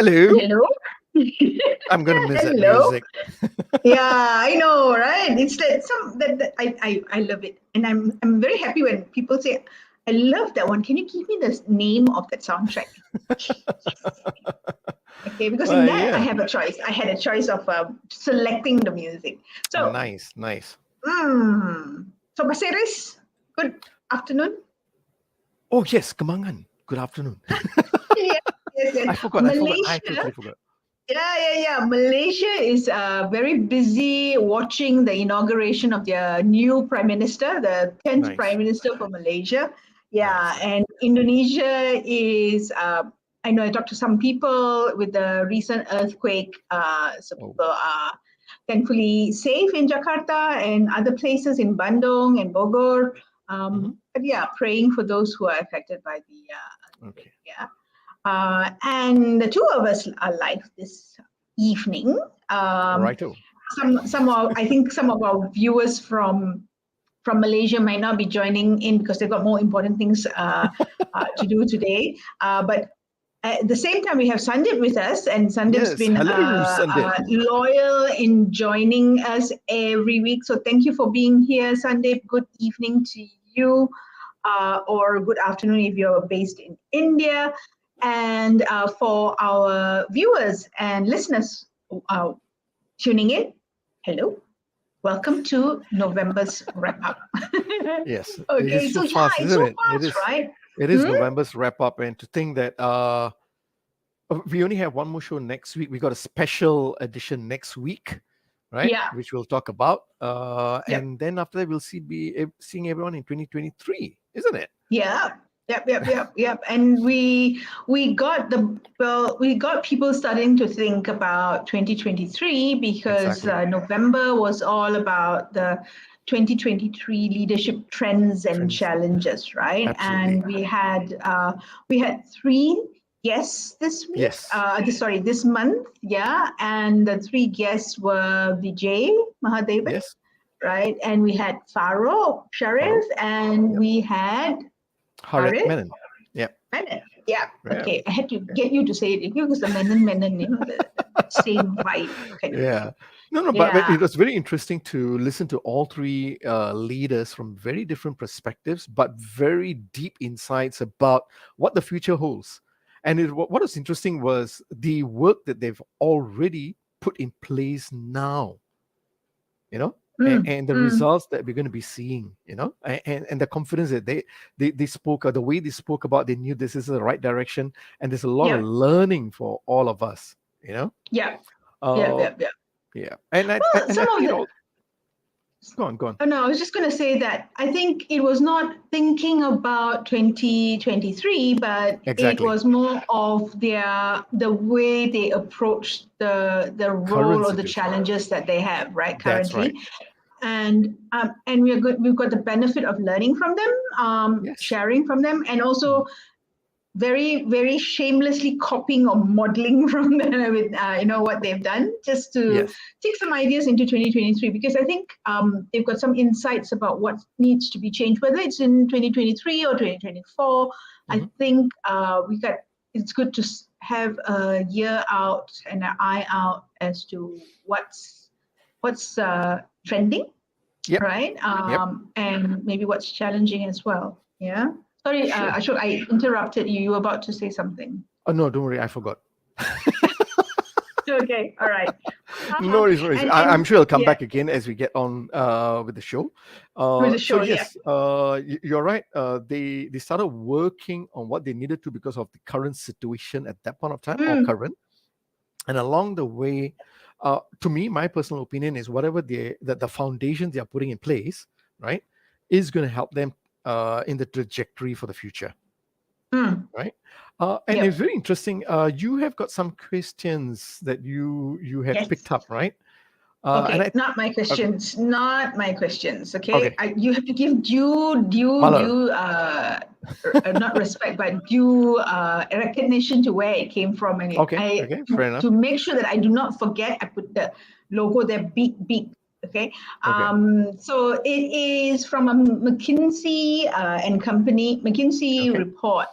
Hello. Hello. I'm gonna miss that Hello. music. Yeah, I know, right? It's that I love it, and I'm very happy when people say, "I love that one. Can you give me the name of that soundtrack?" Okay, because in that I Yeah. have a choice. I had a choice of selecting the music. So, Nice, nice. so Basiris, good afternoon. Oh yes, Kemangan. Good afternoon. Yes, yes, I yes. forgot. I Malaysia. totally forgot. Yeah. Malaysia is very busy watching the inauguration of their new Prime Minister, the 10th Nice, Prime Minister for Malaysia. Yeah, nice. and Indonesia is, I know I talked to some people with the recent earthquake. So Oh, people are thankfully safe in Jakarta and other places in Bandung and Bogor. hmm But yeah, praying for those who are affected by the okay. earthquake. Yeah. And the two of us are live this evening. Um, Righto. I think some of our viewers from Malaysia might not be joining in because they've got more important things to do today. But at the same time, we have Sandeep with us, and Sandeep's Yes. been Hello, Sandeep. loyal in joining us every week. So thank you for being here, Sandeep. Good evening to you, or good afternoon if you're based in India. And for our viewers and listeners uh, tuning in, hello. Welcome to November's wrap up. Yes. It Okay, is so so yeah, fast, it's isn't so it? It fast, is. right? It is Hmm? November's wrap up, and to think that we only have one more show next week. We got a special edition next week, right? Yeah, Which we'll talk about. yep, And then after that, we'll be seeing everyone in 2023, isn't it? yeah. Yep. And we got people starting to think about 2023 because Exactly. November was all about the 2023 leadership trends and Trends. challenges, right? Absolutely. And we had three guests this week. Yes. This month, yeah. And the three guests were Vijay Mahadevan, Yes. right? And we had Faro Sharif, Farouk. and Yep. we had Harriet Harith Menon. Yep. Menon. Yeah, Yeah. okay. I had to get you to say it because the Menon, the same vibe kind of Yeah. thing. No, but Yeah, it was very interesting to listen to all three leaders from very different perspectives, but very deep insights about what the future holds. And what was interesting was the work that they've already put in place now, you know, mm, and the mm, results that we're going to be seeing, you know, and the confidence that they spoke, or the way they spoke about, they knew this is the right direction, and there's a lot of yeah, learning for all of us, you know. yeah, Uh, yeah. yeah, and Well, I some think of it the all. Go on. Oh, no, I was just going to say that I think it was not thinking about 2023, but it Exactly. was more of the way they approach the Current role or the situation. challenges that they have right That's right. currently, and we're good. We've got the benefit of learning from them, Yes. sharing from them, and Mm. also very very shamelessly copying or modeling from them with what they've done just to Yes. take some ideas into 2023 because I think they've got some insights about what needs to be changed whether it's in 2023 or 2024. I hmm think it's good to have a year out and an eye out as to what's trending, Yep. right? Yep. And maybe what's challenging as well. Yeah. Sorry, Sure. Ashok, I interrupted you. You were about to say something. Oh no, don't worry. I forgot. Okay, all right. No worries, no worries. I'm And sure I'll come yeah, back again as we get on with the show. with the So show, yeah. yes, you're right. They started working on what they needed to because of the current situation at that point of time, or Mm, current. And along the way, to me, my personal opinion is whatever the foundation they are putting in place, right, is going to help them in the trajectory for the future, mm, right? And it's yep. very interesting. You have got some questions that you had Yes. picked up, right? And Okay, I not my okay, questions. Not my questions. Okay, okay, you have to give Malar. not respect, but due recognition to where it came from, and Okay, fair to enough. make sure that I do not forget, I put the logo there, big. Okay, Okay, so it is from a McKinsey and Company McKinsey okay, report.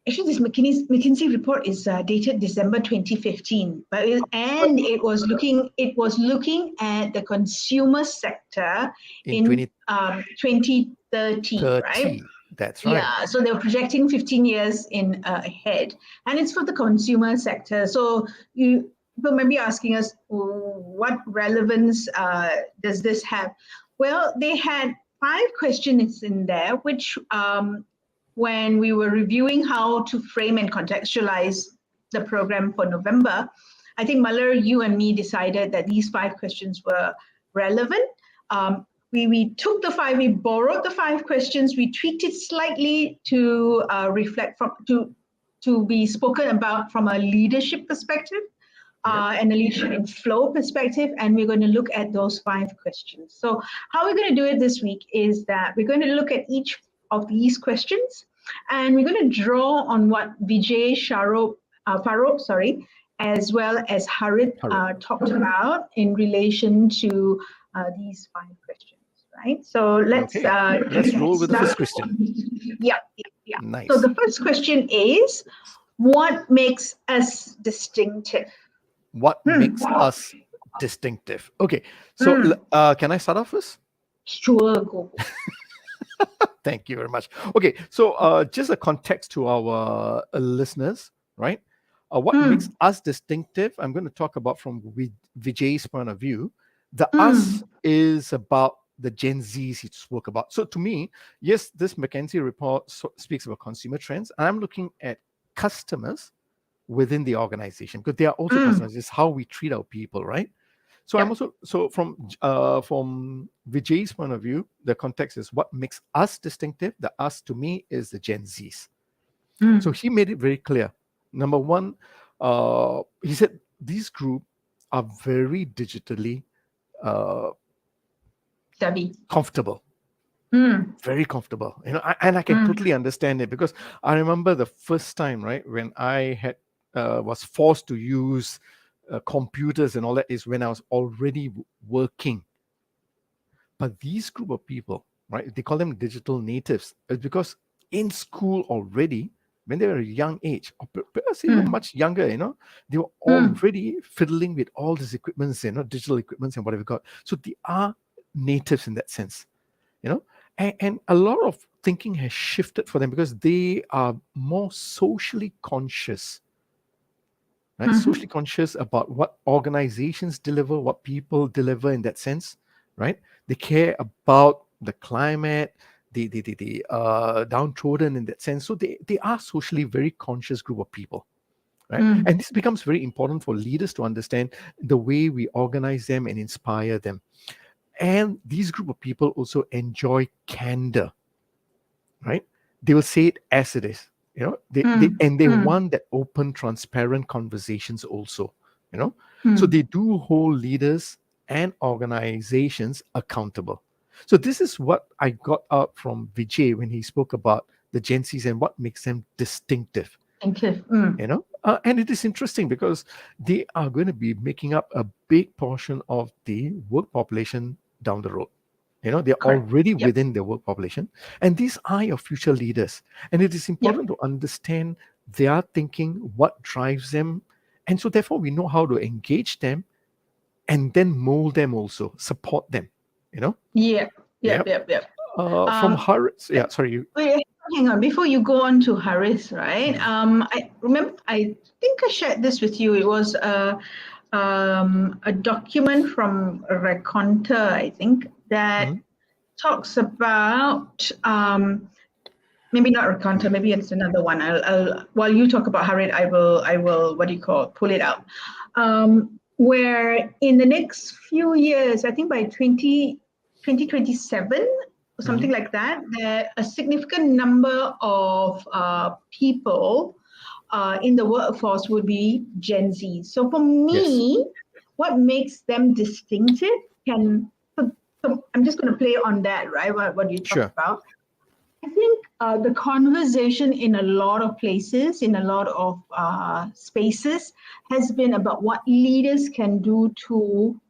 actually, this McKinsey report is dated December 2015, and it was looking at the consumer sector In in 2030, right? 2030. That's right. Yeah, so they were projecting 15 years in ahead, and it's for the consumer sector. So people may be asking us, what relevance does this have? Well, they had 5 questions in there, which when we were reviewing how to frame and contextualize the program for November, I think Malar, you and me decided that these 5 questions were relevant. We took the 5, we borrowed the 5 questions, we tweaked it slightly to reflect to be spoken about from a leadership perspective and a leadership in flow perspective, and we're going to look at those 5 questions. So how we're going to do it this week is that we're going to look at each of these questions, and we're going to draw on what Vijay Farooq, as well as Harit talked about in relation to these 5 questions, right? So let's roll with the first question. Yeah. Nice. So the first question is, what makes us distinctive? What makes us distinctive? Okay, so can I start off first? Sure, go. Thank you very much. Okay, so just a context to our listeners, right? What makes us distinctive? I'm going to talk about from Vijay's point of view. The us is about the Gen Zs he spoke about. So to me, yes, this McKinsey report speaks about consumer trends. I'm looking at customers within the organization because they are also customers. It's how we treat our people, right? So I'm also from Vijay's point of view, the context is what makes us distinctive. The us to me is the Gen Zs. So he made it very clear. Number one, he said these groups are very digitally comfortable. Very comfortable, and I can totally understand it because I remember the first time, right, when I had was forced to use computers and all that is when I was already working. But these group of people, right, they call them digital natives, is because in school already, when they were a young age, or perhaps even much younger, they were already fiddling with all these equipments, digital equipments and whatever got. So they are natives in that sense, and a lot of thinking has shifted for them because they are more socially conscious, right? Socially conscious about what organizations deliver, what people deliver in that sense, right? They care about the climate, the downtrodden in that sense. So they are socially very conscious group of people, right? And this becomes very important for leaders to understand the way we organize them and inspire them. And these group of people also enjoy candor, right? They will say it as it is, they want that open, transparent conversations also, So they do hold leaders and organizations accountable. So this is what I got out from Vijay when he spoke about the Gen Zs and what makes them distinctive. And it is interesting because they are going to be making up a big portion of the work population down the road. They're already within the work population, and these are your future leaders. And it is important to understand their thinking, what drives them, and so therefore we know how to engage them, and then mold them also, support them. From Haris, sorry. Hang on, before you go on to Haris, right? I remember, I think I shared this with you. It was a document from Raconta, I think, that talks about maybe not Raconta, maybe it's another one. I'll while you talk about Harit, I will pull it out. Where in the next few years, I think by 2027 or something like that, there a significant number of people in the workforce would be Gen Z. So for me, what makes them distinctive so I'm just going to play on that, right? What you talked about. I think the conversation in a lot of places, in a lot of spaces, has been about what leaders can do to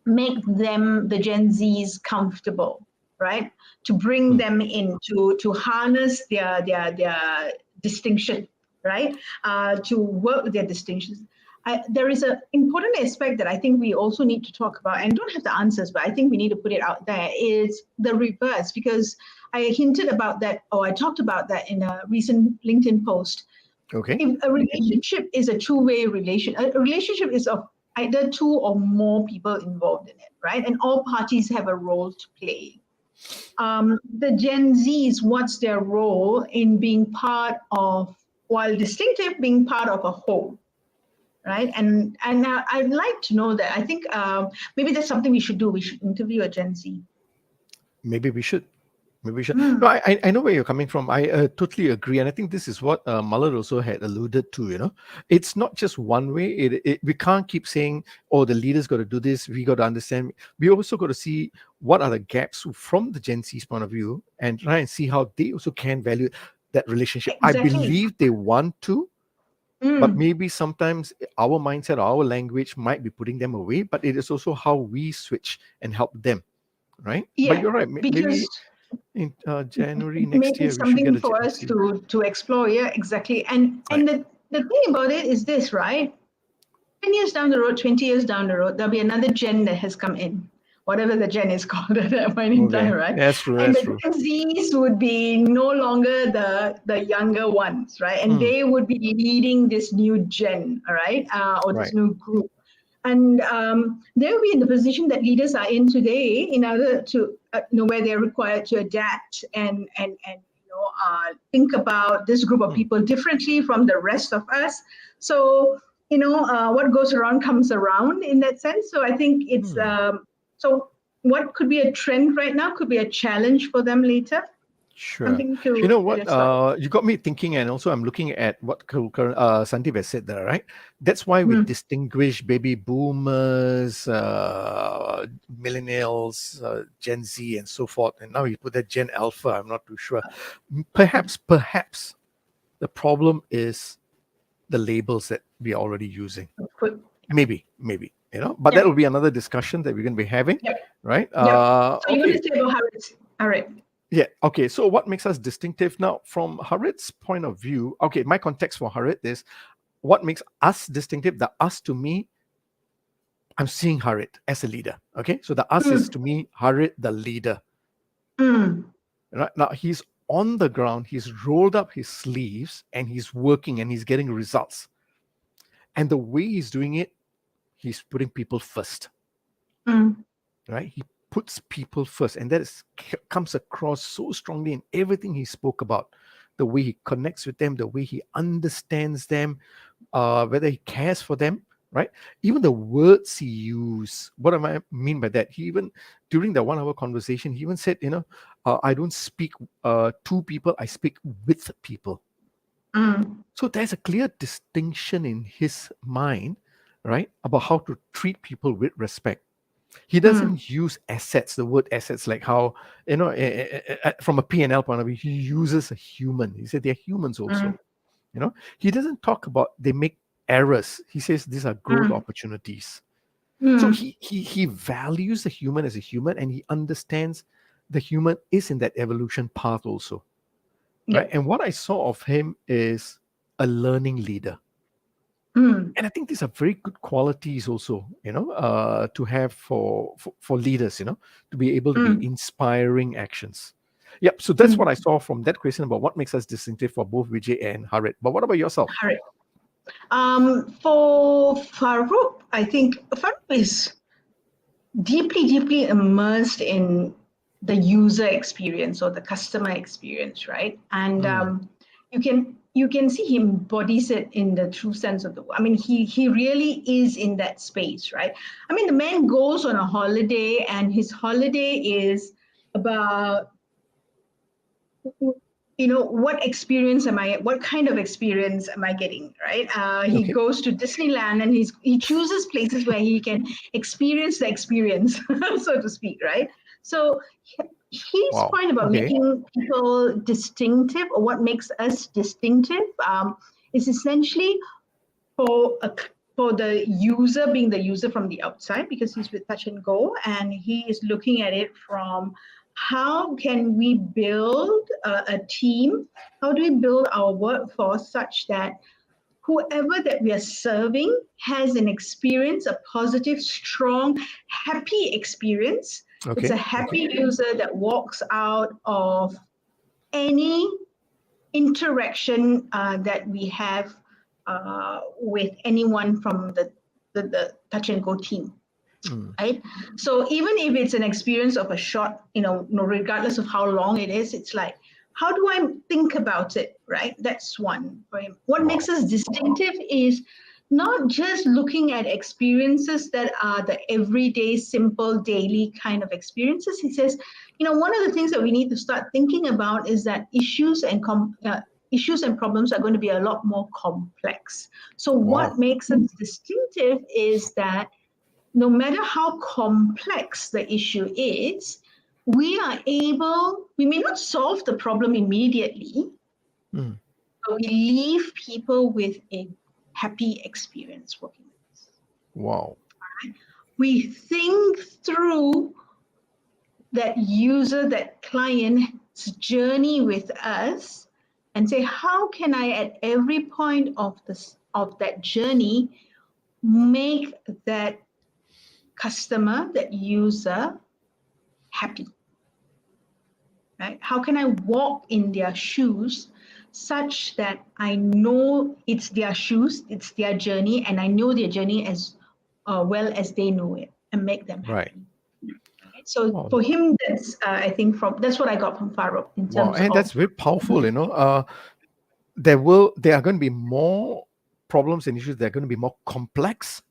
make them, the Gen Zs, comfortable, right? To bring them in, to harness their distinction, right? To work with their distinctions. There is an important aspect that I think we also need to talk about, and don't have the answers, but I think we need to put it out there, is the reverse, because I hinted about that, or I talked about that in a recent LinkedIn post. Okay. If a relationship is a two-way relation, a relationship is of either two or more people involved in it, right? And all parties have a role to play. The Gen Zs, what's their role in being part of, while distinctive, being part of a whole, right? And I'd like to know that. I think maybe that's something we should do. We should interview a Gen Z. Maybe we should. Maybe we should. No, I know where you're coming from. I totally agree, and I think this is what Mullet also had alluded to. You know, it's not just one way. We can't keep saying, "Oh, the leaders got to do this." We got to understand. We also got to see what are the gaps from the Gen Z's point of view, and try and see how they also can value that relationship. Exactly. I believe they want to, but maybe sometimes our mindset or our language might be putting them away. But it is also how we switch and help them, right? Yeah, But you're right. Maybe because in January next maybe year, we should get something a for us Gen Z. to explore. Yeah, exactly. And Right. the thing about it is this, right? 10 years down the road, 20 years down the road, there'll be another gen that has come in, whatever the gen is called at that point in time, Okay. right? That's true. And That's the true. Gen Zs would be no longer the younger ones, right? And they would be leading this new gen, all right, or this Right. new group. And they'll be in the position that leaders are in today, in order to where they're required to adapt and think about this group of people differently from the rest of us. So what goes around comes around in that sense. So I think it's so what could be a trend right now could be a challenge for them later. Sure. Something to You know get what? us started. You got me thinking, and also I'm looking at what Sandeep has said there, right? That's why we distinguish baby boomers, millennials, Gen Z, and so forth. And now you put that Gen Alpha. I'm not too sure. Perhaps the problem is the labels that we are already using. Maybe. But that Yep. will be another discussion that we're going to be having, Yep. right? Yep. So you're going Okay. to say about Harris. All right. Yeah. Okay. So what makes us distinctive now from Harit's point of view? Okay. My context for Harit is what makes us distinctive. The us to me, I'm seeing Harit as a leader. Okay. So the us is to me, Harit, the leader. Right now he's on the ground. He's rolled up his sleeves and he's working and he's getting results. And the way he's doing it, he's putting people first. Right? He puts people first, and that comes across so strongly in everything he spoke about. The way he connects with them, the way he understands them, whether he cares for them, right? Even the words he used. What do I mean by that? He even, during the 1 hour conversation, he even said, I don't speak to people, I speak with people. So there's a clear distinction in his mind, right, about how to treat people with respect. He doesn't use assets, the word assets, like how, from a P&L point of view, he uses a human. He said they're humans also. He doesn't talk about they make errors. He says these are growth opportunities. So he values the human as a human, and he understands the human is in that evolution path also. Right? And what I saw of him is a learning leader. And I think these are very good qualities also, to have for leaders, to be able to be inspiring actions. Yep. So that's what I saw from that question about what makes us distinctive for both Vijay and Harit. But what about yourself? Harit. For Farouk, I think Farouk is deeply immersed in the user experience or the customer experience, right? And you can see he embodies it in the true sense of the word. I mean, he really is in that space, right? I mean, the man goes on a holiday, and his holiday is about, what kind of experience am I getting, right? He Okay. goes to Disneyland, and he chooses places where he can experience the experience, so to speak, right? So his Wow. point about Okay. making people distinctive, or what makes us distinctive, is essentially for the user, being the user from the outside, because he's with Touch and Go, and he is looking at it from how can we build a team? How do we build our workforce such that whoever that we are serving has an experience, a positive, strong, happy experience? It's a Okay. happy user that walks out of any interaction that we have with anyone from the touch and go team. Mm. Right. So even if it's an experience of a short, regardless of how long it is, it's like, how do I think about it? Right. That's one. Right? What makes Wow. us distinctive is not just looking at experiences that are the everyday, simple, daily kind of experiences. He says, one of the things that we need to start thinking about is that issues and problems are going to be a lot more complex. So Wow. what makes us distinctive is that no matter how complex the issue is, we may not solve the problem immediately, Mm. but we leave people with a happy experience working with us. Wow. We think through that user, that client's journey with us and say, how can I at every point of that journey make that customer, that user happy, right? How can I walk in their shoes such that I know it's their shoes, it's their journey, and I know their journey as well as they know it, and make them Right. happy. Right? So Wow. for him, I think that's what I got from Farouk in Wow. terms And of. that's very powerful. There are going to be more problems and issues that are going to be more complex.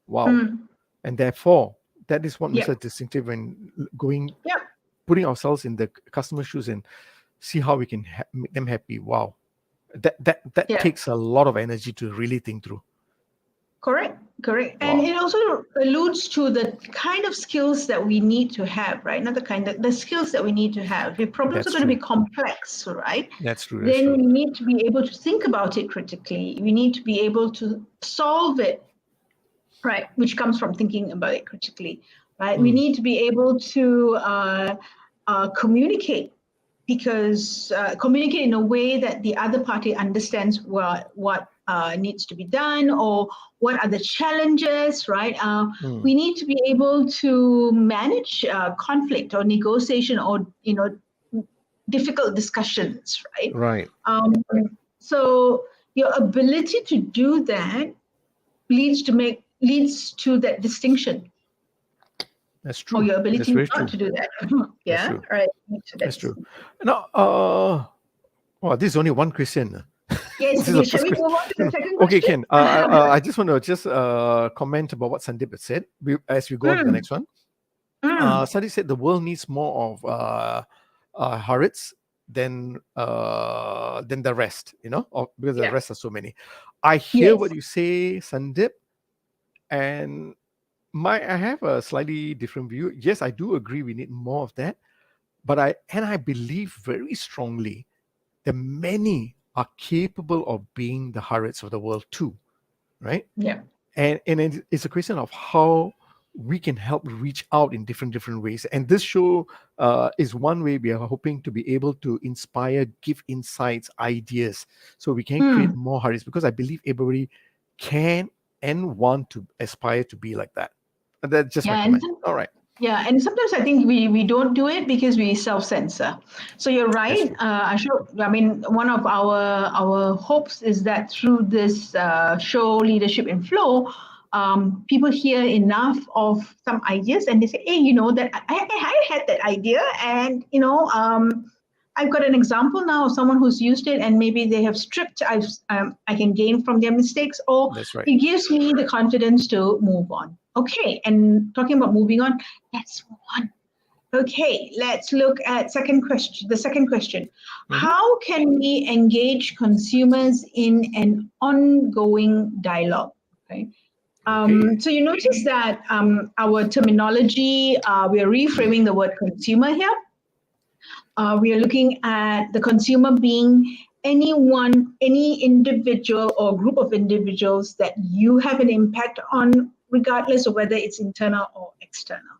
Wow. Mm, And therefore, that is what makes yeah, us distinctive when going, yeah, putting ourselves in the customer shoes and see how we can make them happy. Wow. That yeah. takes a lot of energy to really think through. Correct, correct. And Wow. it also alludes to the kind of skills that we need to have, right? Not the skills that we need to have. If problems are That's going to be true. complex, right? That's true. That's Then true. we need to be able to think about it critically. We need to be able to solve it, right? Which comes from thinking about it critically, right? We Mm. need to be able to communicate because communicate in a way that the other party understands what needs to be done or what are the challenges, right? Mm. We need to be able to manage conflict or negotiation or difficult discussions, right? Right. Um, so your ability to do that leads to that distinction, That's or true. your That's ability very not true. to do that. That's Yeah, true. right. To that That's true. distinction. Now, oh, this is only one question. Yes, This is the yes. Shall first we question. move on to the second Okay, question? Ken. I just want to just comment about what Sandeep had said as we go on to the Mm, next one. mm, Sandeep said the world needs more of Harits than the rest. Because the yeah. rest are so many. I hear Yes. what you say, Sandeep, and I have a slightly different view. Yes, I do agree we need more of that, but I believe very strongly that many are capable of being the Harits of the world too, right? Yeah. And it's a question of how we can help reach out in different ways. And this show is one way we are hoping to be able to inspire, give insights, ideas, so we can create Mm. more Harits, because I believe everybody can and want to aspire to be like that. And that's just my Yeah. And comment. All right, yeah, and sometimes I think we don't do it because we self-censor. So you're that's right, true. Ashok. I mean, one of our hopes is that through this show, Leadership in Flow, people hear enough of some ideas and they say, hey, that I had that idea, and I've got an example now of someone who's used it, and maybe they have stripped. I can gain from their mistakes, or That's right. it gives me the confidence to move on. Okay, and talking about moving on, let's move on. Okay, let's look at second question. The second question: Mhm. how can we engage consumers in an ongoing dialogue? Okay. Okay. So you notice that our terminology, we are reframing the word consumer here. We are looking at the consumer being anyone, any individual or group of individuals that you have an impact on, regardless of whether it's internal or external.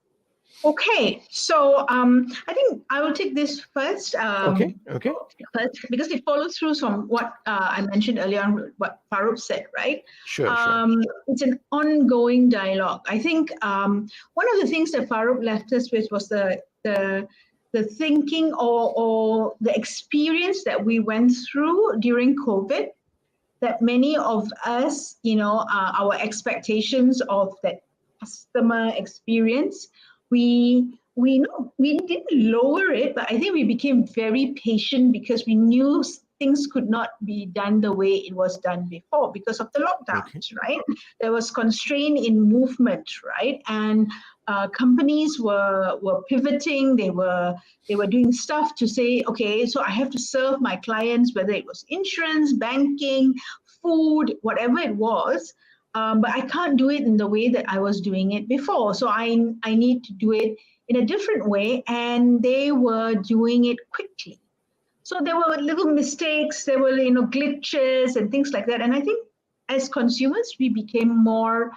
Okay, so I think I will take this first. Okay, okay. First, because it follows through from what I mentioned earlier on, what Farouk said, right? Sure, sure. It's an ongoing dialogue. I think one of the things that Farouk left us with was the thinking or the experience that we went through during COVID, that many of us, our expectations of that customer experience, we didn't lower it, but I think we became very patient because we knew things could not be done the way it was done before because of the Okay. lockdowns, right? There was constraint in movement, right? And companies were pivoting. They were doing stuff to say, okay, so I have to serve my clients, whether it was insurance, banking, food, whatever it was. But I can't do it in the way that I was doing it before. So I need to do it in a different way. And they were doing it quickly. So there were little mistakes, there were glitches and things like that. And I think as consumers, we became more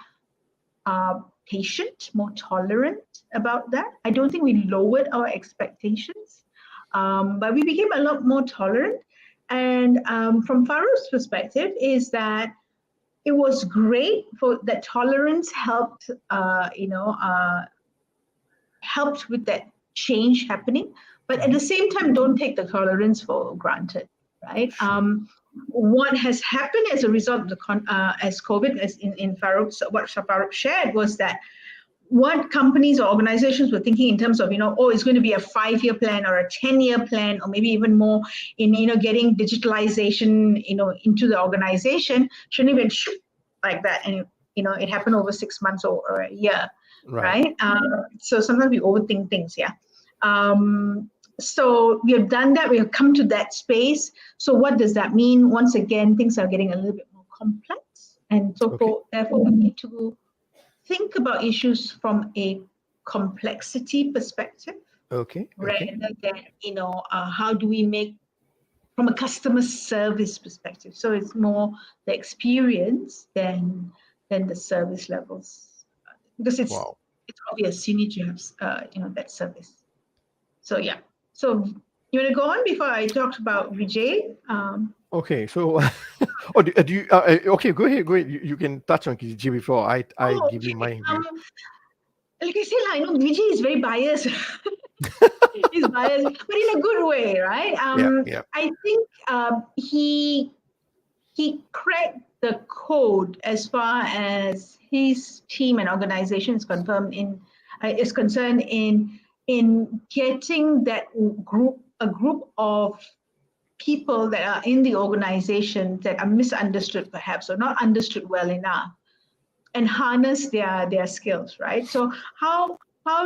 patient, more tolerant about that. I don't think we lowered our expectations, but we became a lot more tolerant. And from Farou's perspective, is that it was great for that tolerance helped, helped with that change happening. But at the same time, don't take the tolerance for granted, right? Sure. What has happened as a result of as COVID, as in Farouk, what Farouk shared was that what companies or organizations were thinking in terms of, oh, it's going to be a 5-year plan or a 10-year plan, or maybe even more in, getting digitalization, into the organization, shouldn't even shoot like that. And, it happened over 6 months or a year, Right. right? So sometimes we overthink things, yeah. So we have done that. We have come to that space. So what does that mean? Once again, things are getting a little bit more complex. And so Okay. therefore, we need to think about issues from a complexity perspective Okay. rather Okay. than, how do we make from a customer service perspective. So it's more the experience than the service levels, because Wow. it's obvious you need to have that service. So yeah. So you want to go on before I talked about Vijay? Okay. So, oh, do you? Okay, go ahead. Go ahead. You can touch on Kiji before I Oh, give you okay. my view. Like I said, I know Vijay is very biased. He's biased, but in a good way, right? Yeah. Yeah. I think he cracked the code as far as his team and organization is concerned in getting that a group of people that are in the organization that are misunderstood perhaps or not understood well enough, and harness their skills, right? So how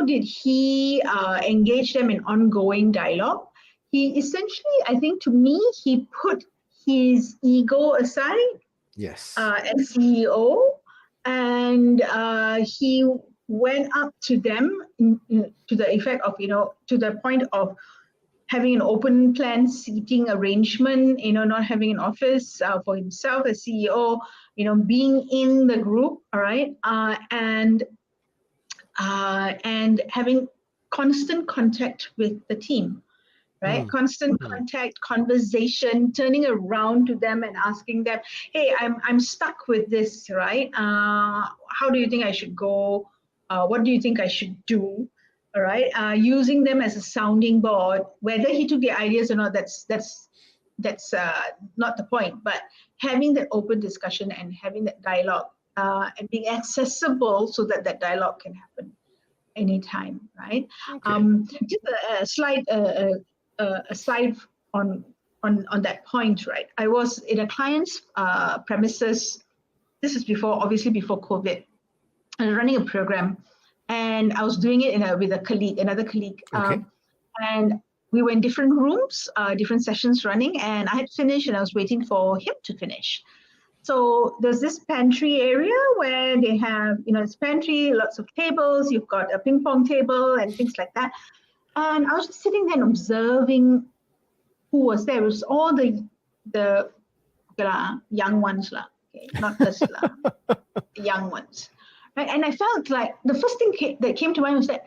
did he engage them in ongoing dialogue? He essentially, I think, to me, he put his ego aside Yes. as CEO, and he went up to them to the effect of, to the point of having an open plan seating arrangement, not having an office for himself as CEO, being in the group, all right, and having constant contact with the team, right? Mm. Constant Mm. contact, conversation, turning around to them and asking them, hey, I'm stuck with this, right? How do you think I should go? What do you think I should do? All right. Using them as a sounding board, whether he took the ideas or not, that's not the point. But having that open discussion and having that dialogue and being accessible so that that dialogue can happen anytime, right? Okay. Just a slight aside on that point, right? I was in a client's premises. This is obviously before COVID. I was running a program, and I was doing it with another colleague, Okay. and we were in different rooms, different sessions running, and I had finished, and I was waiting for him to finish. So there's this pantry area where they have, it's pantry, lots of tables, you've got a ping pong table and things like that. And I was just sitting there and observing who was there. It was all the young ones, okay, not us, the young ones. Right? And I felt like the first thing that came to mind was that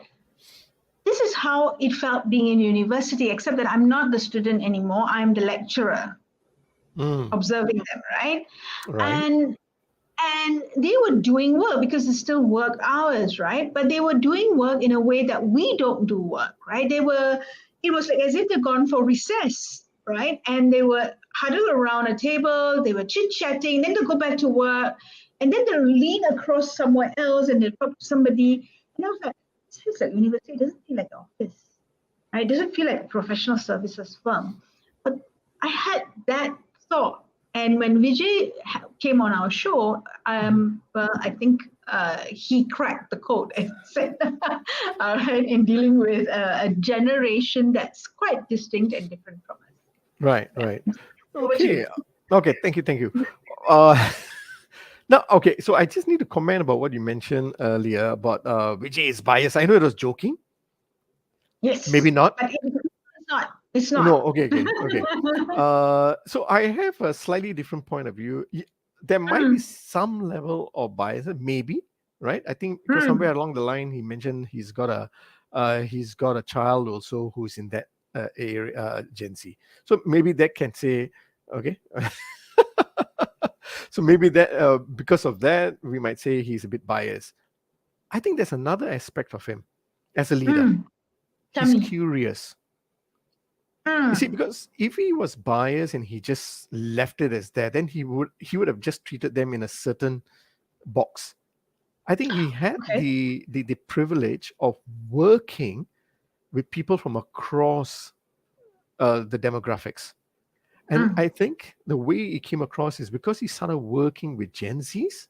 this is how it felt being in university, except that I'm not the student anymore. I'm the lecturer Mm, observing them, right? right. And they were doing work because it's still work hours, right? But they were doing work in a way that we don't do work, right? It was like as if they'd gone for recess, right? And they were huddled around a table, they were chit-chatting, then they go back to work, and then they lean across somewhere else and they talk to somebody. And I was like, this feels like university, it doesn't feel like the office, right? It doesn't feel like a professional services firm. But I had that thought. And when Vijay came on our show, Mhm. well, I think he cracked the code and said, in dealing with a generation that's quite distinct and different from us. Right, Yeah. right. Over to Okay. you. Okay, thank you, thank you. Uh, now, okay, so I just need to comment about what you mentioned earlier about Vijay is biased. I know it was joking, maybe Yes, not. but it's not. It's No, not. okay, okay, okay. So I have a slightly different point of view. There might be Mm, some level of bias, maybe, right? I think because mm, somewhere along the line he mentioned he's got a child also who's in that area, Gen Z. So maybe that can say, okay. So maybe that because of that we might say he's a bit biased. I think there's another aspect of him as a leader. mm. Tell He's me. curious. You see, Mm, because if he was biased and he just left it as that, then he would have just treated them in a certain box. I think he had okay. the privilege of working with people from across the demographics. And Mm, I think the way he came across is because he started working with Gen Zs,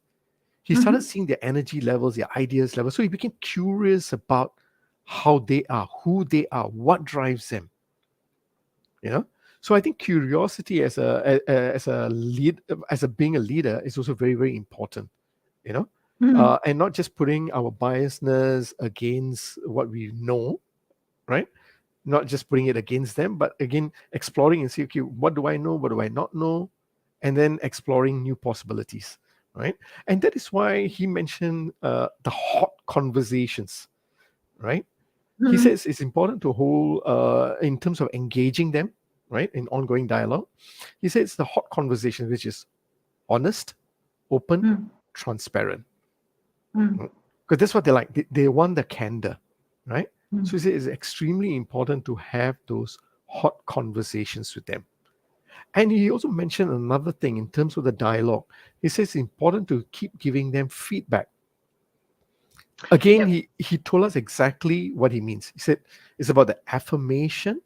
he started mm-hmm, seeing their energy levels, their ideas levels. So he became curious about how they are, who they are, what drives them. You know, so I think curiosity as a lead, as a being a leader, is also very, very important. You know, mm, and not just putting our biasness against what we know, right? Not just putting it against them, but again exploring and see, okay, what do I know, what do I not know, and then exploring new possibilities, right? And that is why he mentioned the hot conversations, right? He mm, says it's important to hold in terms of engaging them, right, in ongoing dialogue. He says the hot conversation, which is honest, open, mm, transparent, mm, because that's what they like. They want the candor, right? mm. So he says it's extremely important to have those hot conversations with them. And he also mentioned another thing in terms of the dialogue. He says it's important to keep giving them feedback. Again, Yep. he told us exactly what he means. He said it's about the affirmation,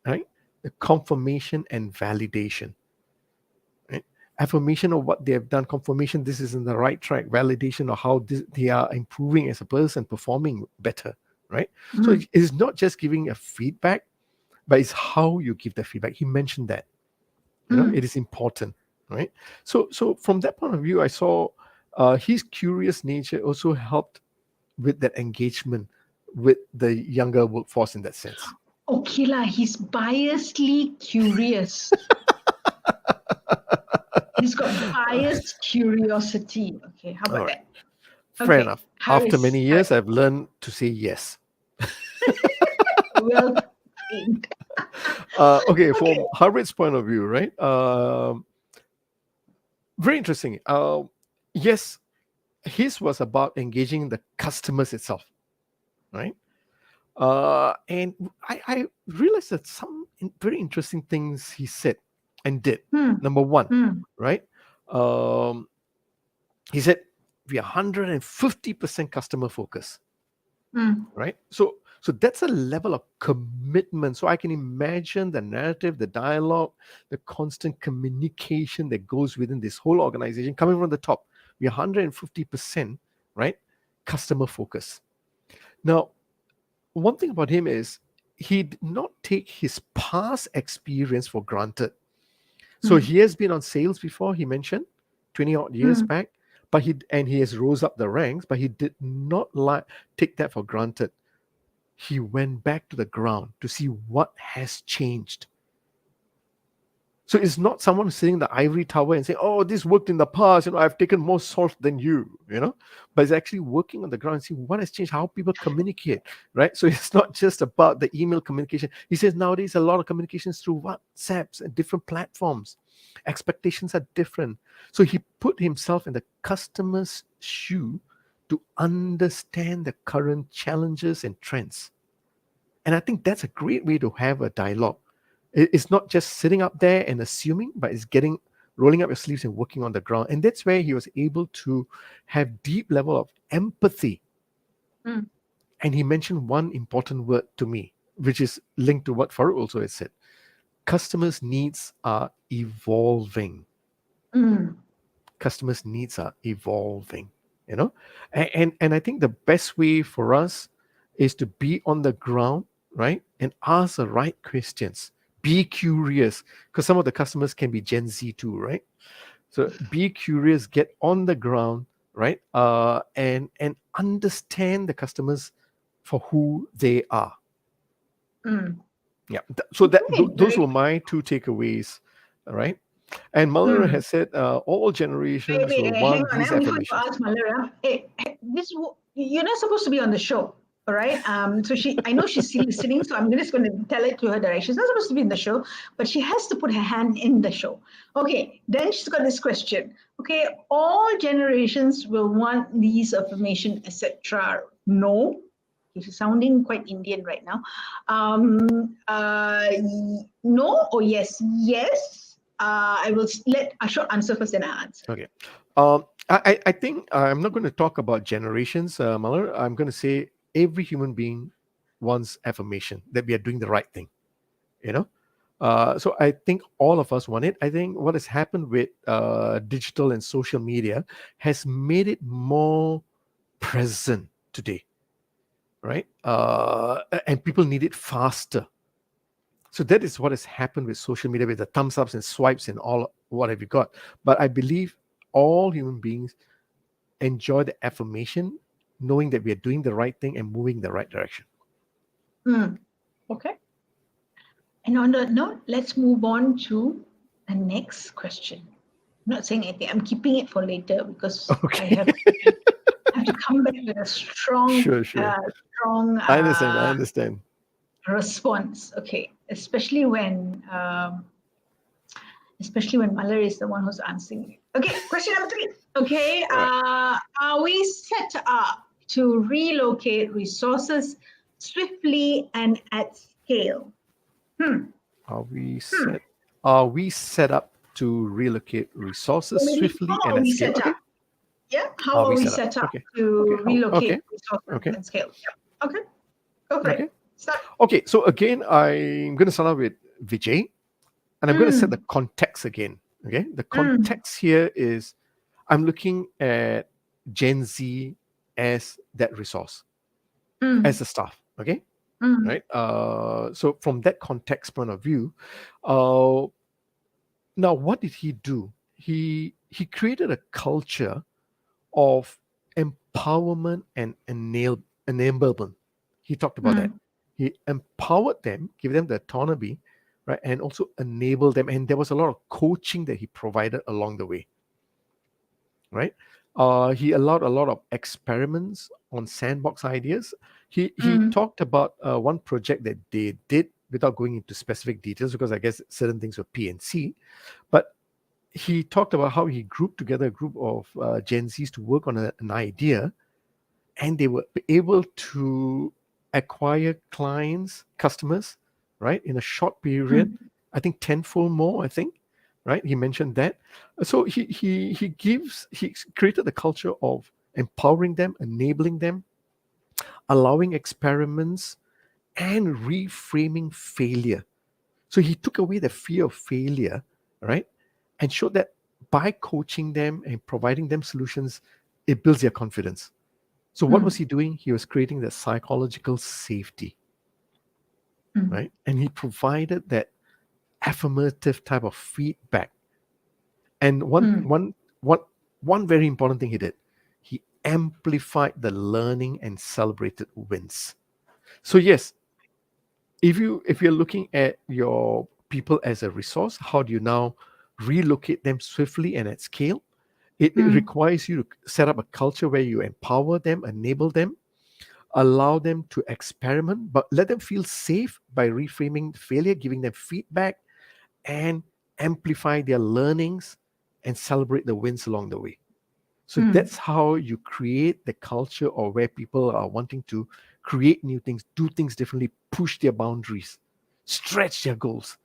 right? The confirmation and validation, right? Affirmation of what they have done, confirmation this is in the right track, validation of how they are improving as a person, performing better, right? So Mm, it is not just giving a feedback, but it's how you give the feedback. He mentioned that, mm, it is important, right? So from that point of view, I saw his curious nature also helped with that engagement with the younger workforce in that sense. okay lah, he's biasedly curious. He's got biased curiosity. Okay, how All about right, that? fair Okay, enough. After Harris, many years, I've learned to say yes. well trained. Okay, Okay. from Harvard's point of view, right? Very interesting. Yes, his was about engaging the customers itself, right? And I realized that some very interesting things he said and did. Hmm, Number one, hmm, right? Um, he said we are 150% customer focused, hmm, right? So that's a level of commitment. So I can imagine the narrative, the dialogue, the constant communication that goes within this whole organization coming from the top. We're 150%, right? Customer focus. Now, one thing about him is he did not take his past experience for granted. So hmm, he has been on sales before, he mentioned 20 odd years hmm. back, but he has rose up the ranks, but he did not take that for granted. He went back to the ground to see what has changed. So it's not someone sitting in the ivory tower and saying, "Oh, this worked in the past. I've taken more salt than you." But it's actually working on the ground and see what has changed, how people communicate, right? So it's not just about the email communication. He says nowadays a lot of communications through WhatsApps and different platforms. Expectations are different. So he put himself in the customer's shoe to understand the current challenges and trends. And I think that's a great way to have a dialogue. It's not just sitting up there and assuming, but it's rolling up your sleeves and working on the ground. And that's where he was able to have deep level of empathy. Mm. And he mentioned one important word to me, which is linked to what Farooq also has said. Customers' needs are evolving. Mm. Customers' needs are evolving, you know? And I think the best way for us is to be on the ground, right? And ask the right questions. Be curious, because some of the customers can be Gen Z too, right? So be curious, get on the ground, right? And understand the customers for who they are. Mm. Yeah. So Okay, those very were my two takeaways, all right? And Muller mm. has said all Wait, generations wait, will hang want on. these Before you affirmations. ask Malera, you're not supposed to be on the show, all right? So I know she's listening, so I'm just going to tell it to her direct. She's not supposed to be in the show, but she has to put her hand in the show. Okay, then she's got this question. Okay, all generations will want these affirmation, etc. No, she's sounding quite Indian right now. No or yes? Yes. I will let Ashok answer first, then I answer. Okay. I think I'm not going to talk about generations, Muller. I'm going to say every human being wants affirmation that we are doing the right thing, you know? So I think all of us want it. I think what has happened with digital and social media has made it more present today, right? And people need it faster. So that is what has happened with social media, with the thumbs ups and swipes and all what have you got. But I believe all human beings enjoy the affirmation, knowing that we are doing the right thing and moving in the right direction. Mm, okay. And on that note, let's move on to the next question. I'm not saying anything. I'm keeping it for later because Okay. I have to come back with a Sure, sure. strong I understand. I understand. response. Okay, especially when Malar is the one who's answering it. Okay, question number 3. Okay, All right. are we set up to relocate resources swiftly and at scale? Hmm. Are we Hmm. set? Are we set up to relocate resources Or maybe swiftly how and are at we scale? set Okay. up? Yeah, how Are are we we set up? set up Okay. Okay. to How? relocate Okay. resources Okay. and scale? Yeah. Okay, go for it. Okay. Start. Okay. So again, I'm going to start out with Vijay, and I'm going to set the Mm, context again. Okay. The mm, context here is I'm looking at Gen Z as that resource, as mm, the staff. Okay. mm, Right. So from that context point of view, uh, now what did he do? He created a culture of empowerment and enablement. He talked about that. mm, He empowered them, give them the autonomy, right, and also enable them. And there was a lot of coaching that he provided along the way, right? He allowed a lot of experiments on sandbox ideas. He mm, talked about one project that they did without going into specific details because I guess certain things were P and C, but he talked about how he grouped together a group of Gen Zs to work on an idea, and they were able to acquire clients, customers, right, in a short period. mm, I think tenfold more. I think, right. He mentioned that. So he created the culture of empowering them, enabling them, allowing experiments, and reframing failure. So he took away the fear of failure, right? And showed that by coaching them and providing them solutions, it builds their confidence. So what was mm, he doing? He was creating the psychological safety, mm, right? And he provided that affirmative type of feedback. And mm, one very important thing he did, he amplified the learning and celebrated wins. So yes, if you're looking at your people as a resource? How do you now relocate them swiftly and at scale? It Mm, requires you to set up a culture where you empower them, enable them, allow them to experiment, but let them feel safe by reframing failure, giving them feedback, and amplify their learnings and celebrate the wins along the way. So mm, that's how you create the culture, or where people are wanting to create new things, do things differently, push their boundaries, stretch their goals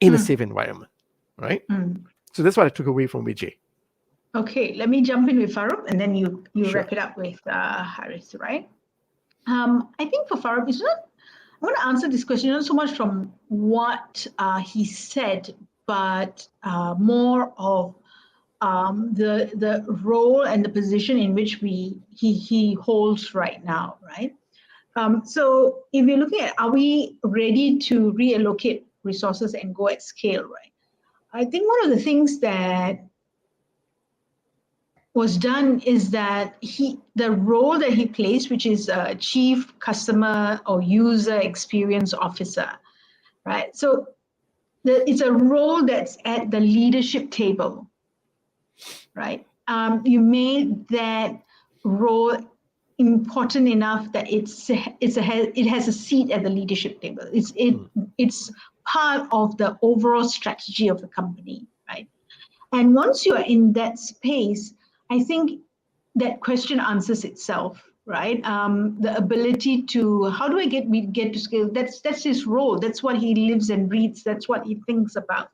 in a mm, safe environment, right? mm. So that's what I took away from Vijay. Okay, let me jump in with Farouk, and then you Sure. wrap it up with Harris, right? I think for Farouk, it's not. I'm going to answer this question not so much from what he said, but more of the role and the position in which he holds right now, right? So if you're looking at, are we ready to reallocate resources and go at scale, right? I think one of the things that was done is that the role that he plays, which is chief customer or user experience officer, right? So it's a role that's at the leadership table, right? You made that role important enough that it has a seat at the leadership table. Mm. It's part of the overall strategy of the company, right? And once you are in that space, I think that question answers itself, right? The ability to how do I get to scale? That's his role. That's what he lives and breathes. That's what he thinks about.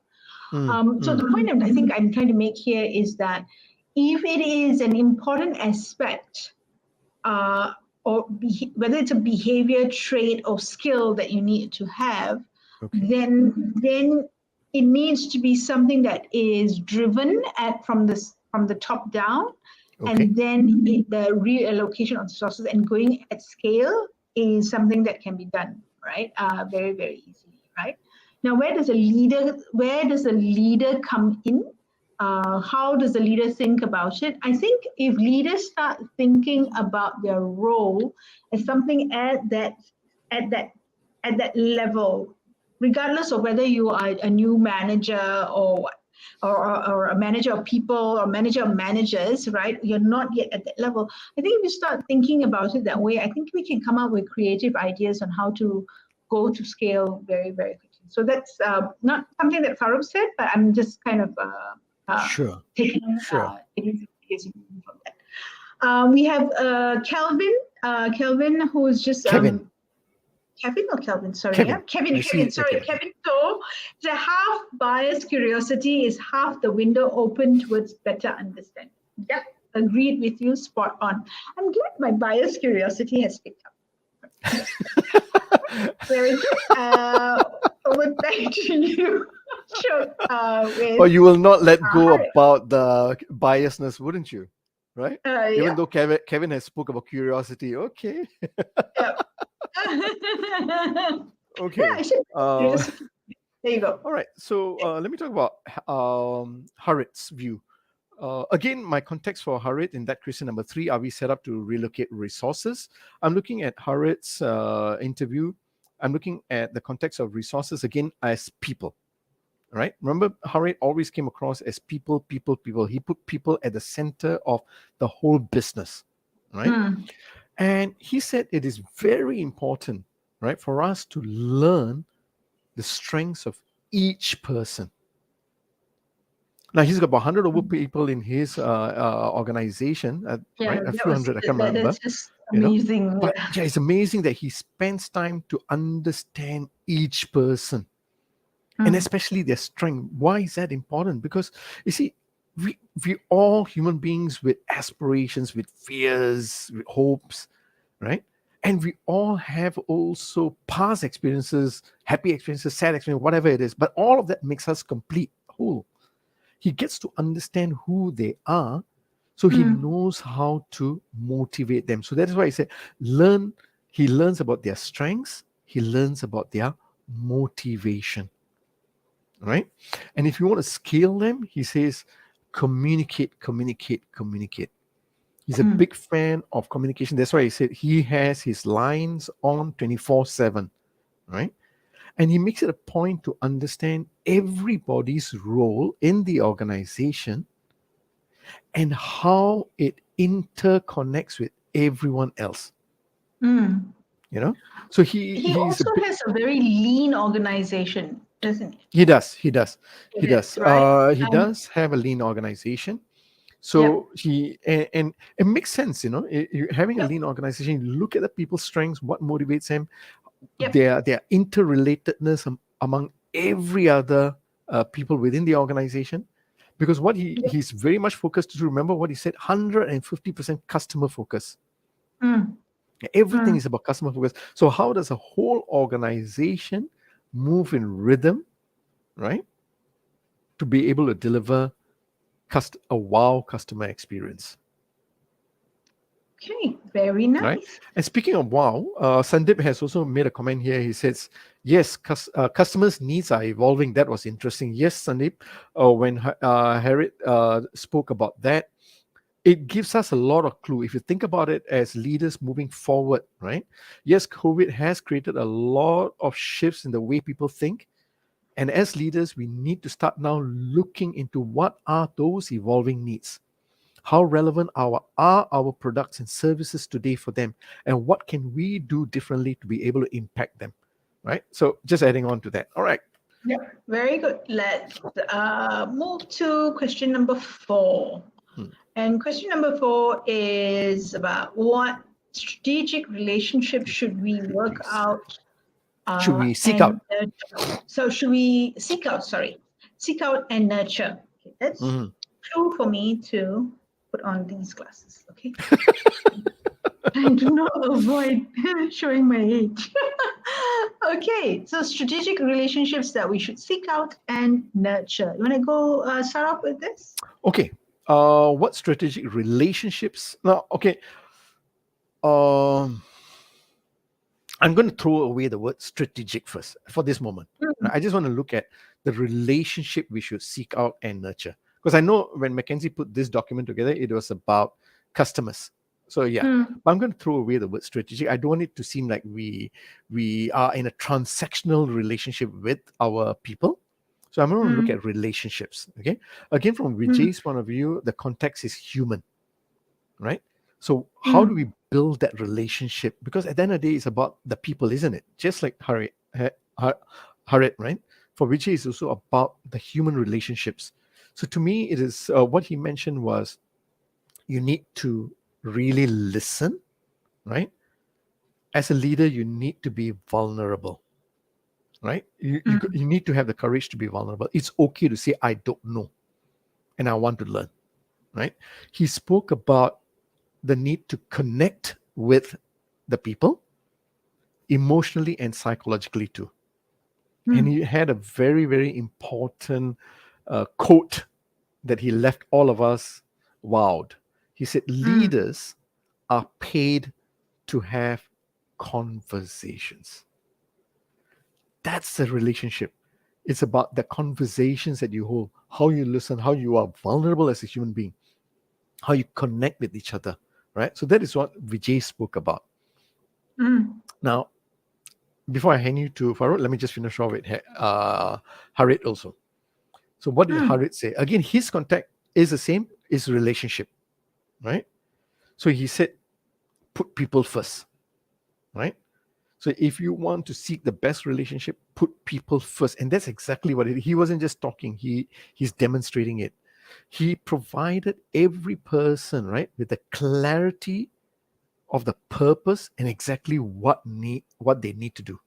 Mm. So Mm. the point I think I'm trying to make here is that if it is an important aspect, uh, whether it's a behavior trait or skill that you need to have, Okay. then it needs to be something that is driven from the top down, Okay. and then the reallocation of resources and going at scale is something that can be done, right? Very, very easily, right? Now, where does a leader come in? How does the leader think about it? I think if leaders start thinking about their role as something at that at that level, regardless of whether you are a new manager or a manager of people or manager of managers, right? You're not yet at that level. I think if you start thinking about it that way, I think we can come up with creative ideas on how to go to scale very, very quickly. So that's not something that Farouk said, but I'm just kind of Sure. taking Sure. taking from that. We have Kelvin, who is just Kevin. Kevin or Kelvin, sorry, yeah, Kevin. Kevin, I see. sorry, Okay. Kevin. So the half biased curiosity is half the window open towards better understanding. Yep, agreed with you, spot on. I'm glad my biased curiosity has picked up. Very good. Over back to you, sure, Or with you will not let go Harry. about the biasness, wouldn't you? Right? Even Yeah, though Kevin has spoke about curiosity. Okay. yeah. Yeah, Okay. I should Uh, curiosity. There you go. all right. So let me talk about Harit's view. Again, my context for Harit in that question number 3: are we set up to relocate resources? I'm looking at Harit's interview. I'm looking at the context of resources again as people. Right? Remember, Harit always came across as people, people, people. He put people at the center of the whole business, right? Mm, And he said it is very important, right, for us to learn the strengths of each person. Now he's got about 100 over people in his organization, yeah, right? A few hundred, I can't remember, that's just you know. amazing. But Yeah. yeah, it's amazing that he spends time to understand each person, and Mm, especially their strength. Why is that important? Because you see, we all human beings with aspirations, with fears, with hopes, right? And we all have also past experiences, happy experiences, sad experiences, whatever it is. But all of that makes us complete, whole. He gets to understand who they are, so he mm, knows how to motivate them. So that is why he said, learn. He learns about their strengths. He learns about their motivation, right? And if you want to scale them, he says, communicate, communicate, communicate. He's a mm, big fan of communication. That's why he said he has his lines on 24/7, right? And he makes it a point to understand everybody's role in the organization and how it interconnects with everyone else. Mm. You know, so He he's a also bit. has a very lean organization, doesn't he? He does. He does. He It does. is, right? He And does have a lean organization. yep, So and it makes sense, you know, having a yep, lean organization. You look at the people's strengths, what motivates them, yep, their interrelatedness among every other people within the organization. Because what yep. he's very much focused to remember what he said, 150% customer focus. Mm, Everything mm. is about customer focus. So how does a whole organization move in rhythm, right, to be able to deliver a wow customer experience, Okay, very right? nice. And speaking of wow, Sandeep has also made a comment here. He says, yes, customers' needs are evolving. That was interesting. Yes, Sandeep, when Harriet spoke about that, it gives us a lot of clue. If you think about it as leaders moving forward, right? Yes, COVID has created a lot of shifts in the way people think. And as leaders, we need to start now looking into what are those evolving needs. How relevant are our products and services today for them? And what can we do differently to be able to impact them? Right? So just adding on to that. All right. Yep, very good. Let's move to question number 4. Hmm. And question number 4 is about what strategic relationship should we work out Should we seek and out? nurture? So should we seek out, seek out and nurture. Okay, that's Mhm. true for me to put on these glasses, okay? And do not avoid showing my age. Okay, so strategic relationships that we should seek out and nurture. You want to go start off with this? Okay. What strategic relationships? Now, okay. Um, I'm going to throw away the word strategic first for this moment. Mm, I just want to look at the relationship we should seek out and nurture. Because I know when McKinsey put this document together, it was about customers. So yeah, mm, but I'm going to throw away the word strategic. I don't want it to seem like we are in a transactional relationship with our people. So I'm going to look mm, at relationships. Okay, again from mm, Vijay's point of view, the context is human, right? So how do mm, we build that relationship? Because at the end of the day, it's about the people, isn't it? Just like Harriet, right? For Vijay, it's also about the human relationships. So to me, it is what he mentioned was you need to really listen, right? As a leader, you need to be vulnerable, right? You mm, need to have the courage to be vulnerable. It's okay to say, I don't know, and I want to learn, right? He spoke about the need to connect with the people emotionally and psychologically too. And mm, he had a very, very important quote that he left all of us wowed. He said, mm, leaders are paid to have conversations. That's the relationship. It's about the conversations that you hold, how you listen, how you are vulnerable as a human being, how you connect with each other, right? So that is what Vijay spoke about. mm, Now, before I hand you to Farooq, let me just finish off with Harit also. So what did mm. Harit say? Again, his contact is the same, is relationship, right? So he said, put people first, right? So if you want to seek the best relationship, put people first. And that's exactly what he wasn't just talking, he's demonstrating it. He provided every person, right, with the clarity of the purpose and exactly what they need to do.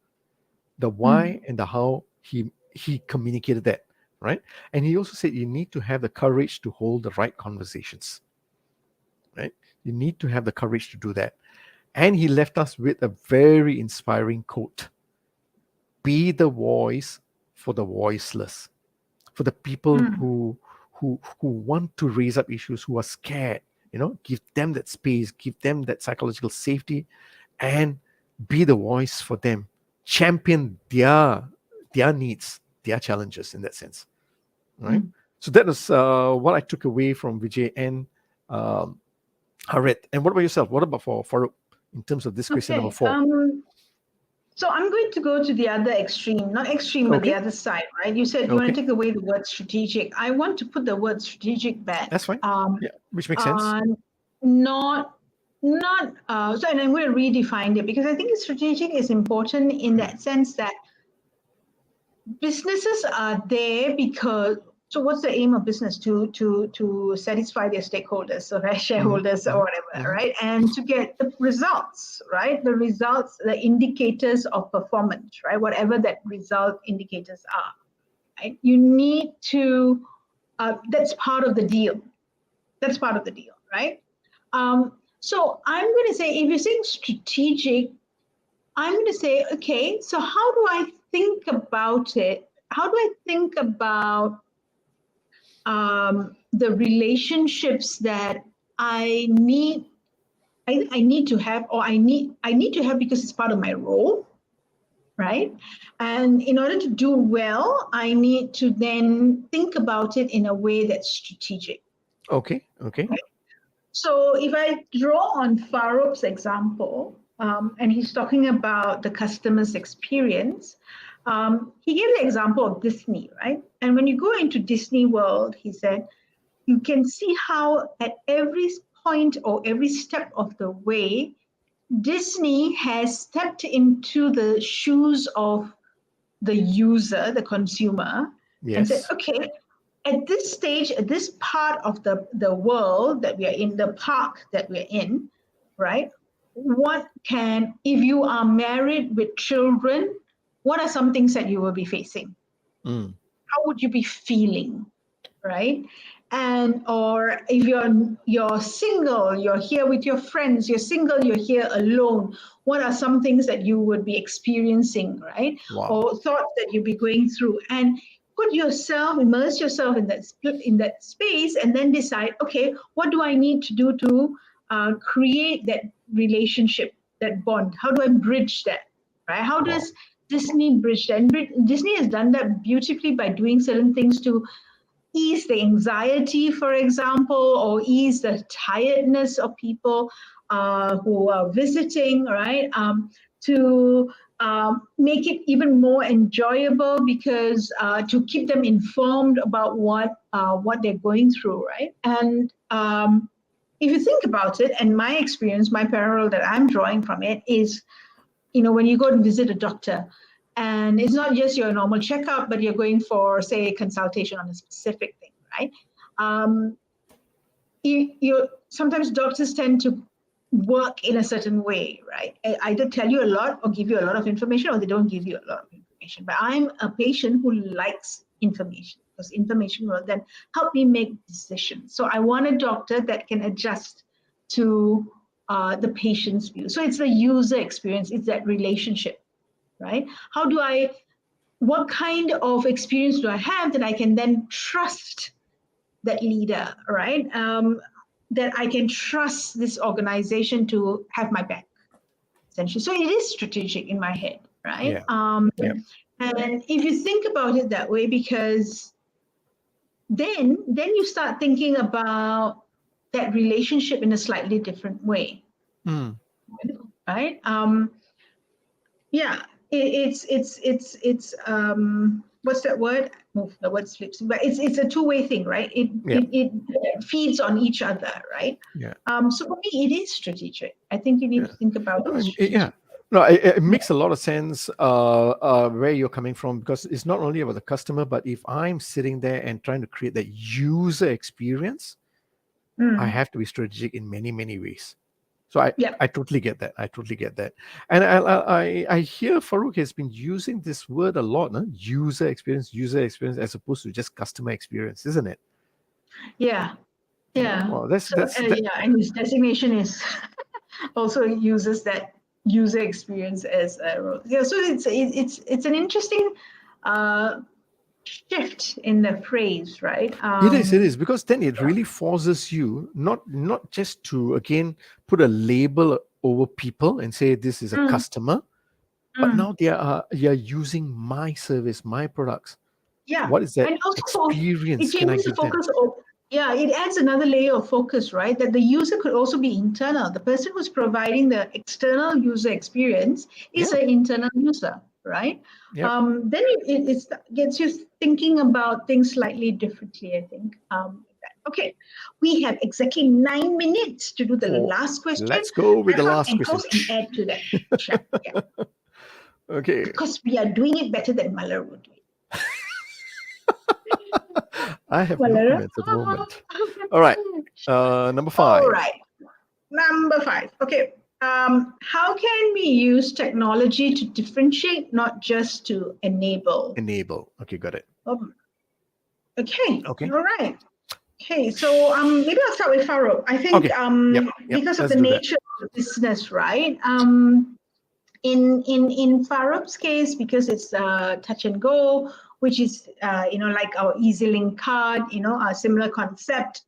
The why Mm, and the how he communicated that, right? And he also said you need to have the courage to hold the right conversations, right? You need to have the courage to do that. And he left us with a very inspiring quote: be the voice for the voiceless, for the people mm, who want to raise up issues, who are scared. Give them that space, give them that psychological safety, and be the voice for them. Champion their needs, their challenges in that sense, right? mm. So that is what I took away from Vijay and um, Harit. And what about yourself? What about for Farooq in terms of this question number Okay. 4? So I'm going to go to the other extreme, not extreme, but the Okay. other side, right? You said you want Okay. to take away the word strategic. I want to put the word strategic back. That's fine. Yeah. Which makes sense. Uh, not, not. So, and I'm going to redefine it because I think strategic is important in that sense that businesses are there because. So, what's the aim of business? To satisfy their stakeholders, so right, Mm-hmm. shareholders or whatever, Mm-hmm. right? And to get the results, right? The results, the indicators of performance, right? Whatever that result indicators are, right? You need to. That's part of the deal. That's part of the deal, right? So I'm going to say, if you're saying strategic, I'm going to say, okay, so how do I think about it? How do I think about the relationships that I need? I need to have, or I need to have because it's part of my role, right? And in order to do well, I need to then think about it in a way that's strategic. Okay. Okay. So if I draw on Farouk's example, and he's talking about the customer's experience, he gave the example of Disney, right? And when you go into Disney World, he said, you can see how at every point or every step of the way, Disney has stepped into the shoes of the user, the consumer, and said, Yes. okay, at this stage, at this part of the world that we are in, the park that we're in, right? If you are married with children, what are some things that you will be facing? Mm. How would you be feeling, right? And or if you're single, you're here with your friends, you're single, you're here alone, what are some things that you would be experiencing, right? Wow. Or thoughts that you'd be going through, and immerse yourself in that space, and then decide, okay, what do I need to do to create that relationship, that bond? How do I bridge that, right? How Wow. does Disney bridge that? And Disney has done that beautifully by doing certain things to ease the anxiety, for example, or ease the tiredness of people who are visiting, right? To make it even more enjoyable, because to keep them informed about what they're going through, right? And if you think about it, and my experience, my parallel that I'm drawing from it is, when you go to visit a doctor, and it's not just your normal checkup, but you're going for, say, a consultation on a specific thing, right? Um, sometimes doctors tend to work in a certain way, right? Either tell you a lot or give you a lot of information, or they don't give you a lot of information. But I'm a patient who likes information, because information will then help me make decisions. So I want a doctor that can adjust to the patient's view. So it's the user experience, it's that relationship, right? What kind of experience do I have that I can then trust that leader, right? That I can trust this organization to have my back, essentially. So it is strategic in my head, right? Yeah. Yeah. And if you think about it that way, because then you start thinking about that relationship in a slightly different way, Mm. right? Yeah, it's what's that word? Oh, the word slips. But it's a two-way thing, right? It Yeah. it it feeds on each other, right? Yeah. So for me, it is strategic. I think you need Yeah. to think about No, it yeah. strategic. No, it Yeah. makes a lot of sense where you're coming from, because it's not only about the customer, but if I'm sitting there and trying to create that user experience, I Mm. have to be strategic in many, many ways. So I, Yeah. I totally get that. I totally get that. And I hear Farouk has been using this word a lot, no? User experience, as opposed to just customer experience, isn't it? Yeah. Yeah. Well, that's So that. yeah, and his designation is also uses that user experience as a role. Yeah. So it's an interesting uh, shift in the phrase, right? It is, because then it really forces you not just to again put a label over people and say this is a Mm, customer, but mm. now you're using my service, my products. Yeah, What is that and also it experience can I changes the give them? focus. Yeah, it adds another layer of focus, right? That the user could also be internal. The person who's providing the external user experience is Yeah. an internal user, right? Yep. Then it gets you thinking about things slightly differently, I think. Okay, we have exactly 9 minutes to do the Oh, last question. let's go with Wrap the up last and question. close and add to that. Sure. Yeah, Okay. because we are doing it better than Malar would do I have no it. comments at the moment. All right. Number All 5. right. Number 5. Okay. How can we use technology to differentiate, not just to enable? Enable. Okay, got it. Um, okay. Okay. All right. Okay. So maybe I'll start with Farouk. I think Okay. Yep. Yep. because of Let's the do that. nature of the business, right? In Farouk's case, because it's touch and go, which is like our EasyLink card, a similar concept.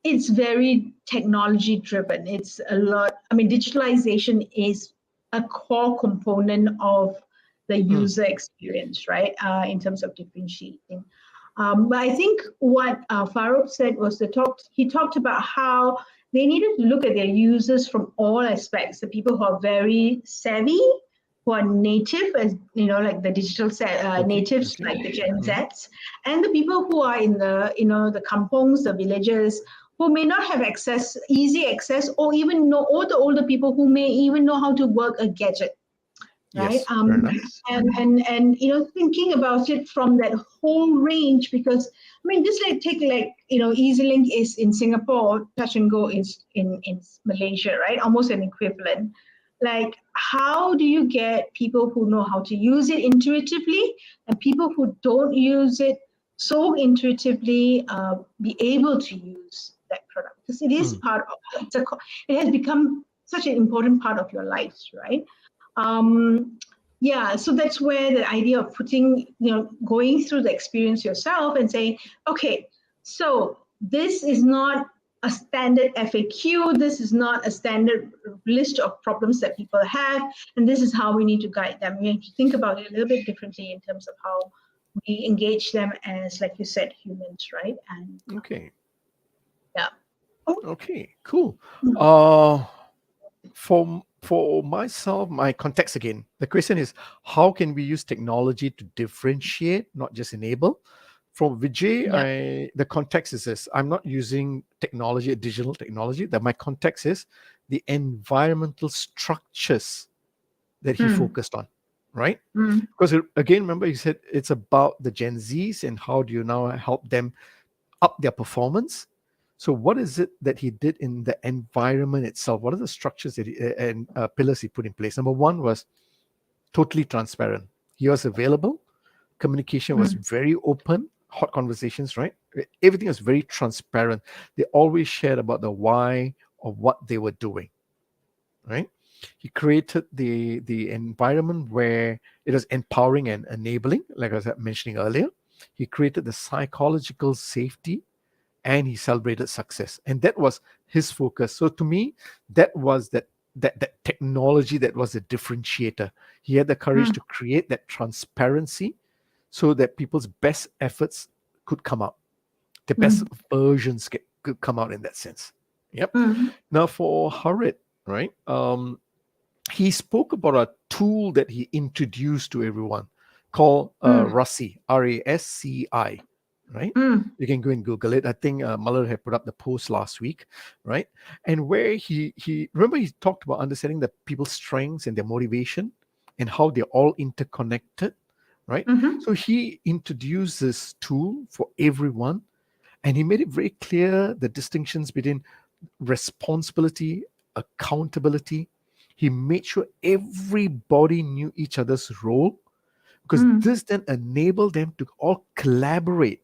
It's very technology driven. It's a lot. I mean, digitalization is a core component of the Mm, user experience, right? In terms of differentiating. But I think what Farouk said was he talked about how they needed to look at their users from all aspects. The people who are very savvy, who are native, as like the digital okay. natives, Okay. like the Gen Mm, Zs, and the people who are in the kampongs, the villages, who may not have easy access, or even know, or the older people who may even know how to work a gadget, right? yes. Fair enough. And thinking about it from that whole range, because I mean, just like take like EasyLink is in Singapore, Touch and Go is in Malaysia, right? Almost an equivalent. Like, how do you get people who know how to use it intuitively and people who don't use it so intuitively be able to use that product? Because it is Mm, part of it has become such an important part of your life, right? um, yeah, so that's where the idea of going through the experience yourself and saying, okay, so this is not a standard FAQ, this is not a standard list of problems that people have, and this is how we need to guide them. We need to think about it a little bit differently in terms of how we engage them as, like you said, humans, right? And okay. yeah. Okay. Cool. Uh, for myself, my context again, the question is how can we use technology to differentiate, not just enable? From Vijay, Yeah. the context is this: I'm not using technology, digital technology. That my context is the environmental structures that he Mm, focused on, right? mm, Because again, remember he said it's about the Gen Zs and how do you now help them up their performance. So, what is it that he did in the environment itself? What are the structures that and pillars he put in place? Number one was totally transparent. He was available. Communication was mm, very open. Hot conversations, right? Everything was very transparent. They always shared about the why of what they were doing, right? He created the environment where it was empowering and enabling, like I was mentioning earlier. He created the psychological safety and he celebrated success, and that was his focus. So to me, that was that technology that was a differentiator. He had the courage mm, to create that transparency so that people's best efforts could come out, the best mm, versions could come out in that sense. Yep. mm, Now for Harit, right, he spoke about a tool that he introduced to everyone called mm, Rasci, RASCI, right? mm. You can go and Google it. I think Muller had put up the post last week, right? And where he remember he talked about understanding the people's strengths and their motivation and how they're all interconnected, right? Mhm, So he introduced this tool for everyone, and he made it very clear the distinctions between responsibility, accountability. He made sure everybody knew each other's role because mm, this then enabled them to all collaborate.